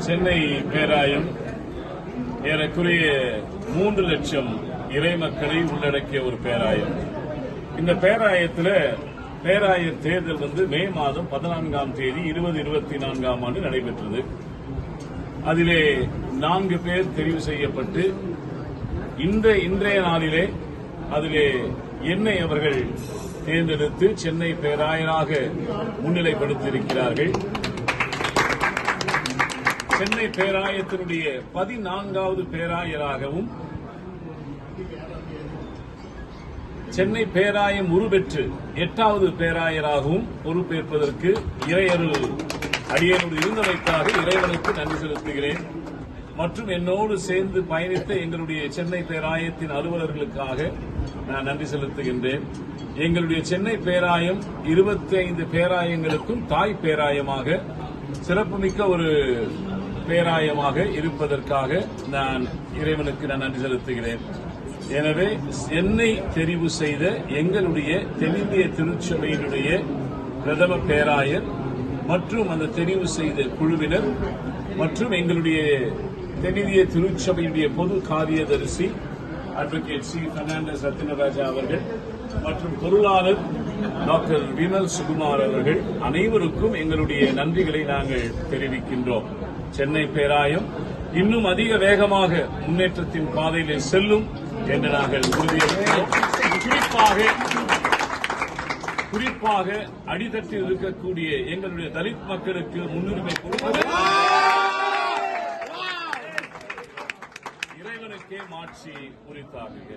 சென்னை பேராயம் ஏறக்குறைய 3 லட்சம் இறை மக்களை உள்ளடக்கிய ஒரு பேராயம். இந்த பேராயத்தில் பேராய தேர்தல் மே மாதம் 14ஆம் தேதி 2024ஆம் ஆண்டு நடைபெற்றது. அதிலே 4 பேர் தெரிவு செய்யப்பட்டு இன்றைய நாளிலே அதிலே என்னை அவர்கள் தேர்ந்தெடுத்து சென்னை பேராயராக முன்னிலைப்படுத்தியிருக்கிறார்கள். சென்னை பேராயத்தினுடைய 14வது பேராயராகவும் சென்னை பேராயம் உருபெற்று 8வது பேராயராகவும் பொறுப்பேற்பதற்கு இறையருள் அடியேனோடு இருந்தமைக்காக இறைவனுக்கு நன்றி செலுத்துகிறேன். மற்றும் என்னோடு சேர்ந்து பயணித்த எங்களுடைய சென்னை பேராயத்தின் அலுவலர்களுக்காக நான் நன்றி செலுத்துகின்றேன். எங்களுடைய சென்னை பேராயம் 25 பேராயங்களுக்கும் தாய் பேராயமாக சிறப்புமிக்க ஒரு பேராயமாக இருப்பதற்காக நான் இறைவனுக்கு நன்றி செலுத்துகிறேன். எனவே என்னை தெரிவு செய்த எங்களுடைய தென்னிந்திய திருச்சபையினுடைய பிரதம பேராயர் மற்றும் அந்த தெரிவு செய்த குழுவினர் மற்றும் எங்களுடைய தென்னிந்திய திருச்சபையுடைய பொது காரியதரிசி அட்வொகேட் சி. பெர்னாண்டஸ் ரத்தினராஜா அவர்கள் மற்றும் பொருளாளர் டாக்டர் விமல் சுகுமார் அவர்கள் அனைவருக்கும் எங்களுடைய நன்றிகளை நாங்கள் தெரிவிக்கின்றோம். சென்னை பேராயம் இன்னும் அதிக வேகமாக முன்னேற்றத்தின் பாதையிலே செல்லும் என்று நாங்கள் உறுதியளிக்கிறோம். குறிப்பாக அடித்தட்டில் இருக்கக்கூடிய எங்களுடைய தலித் மக்களுக்கு முன்னுரிமை கொடுப்பது இறைவனுக்கே மாட்சி உரித்தாகுக.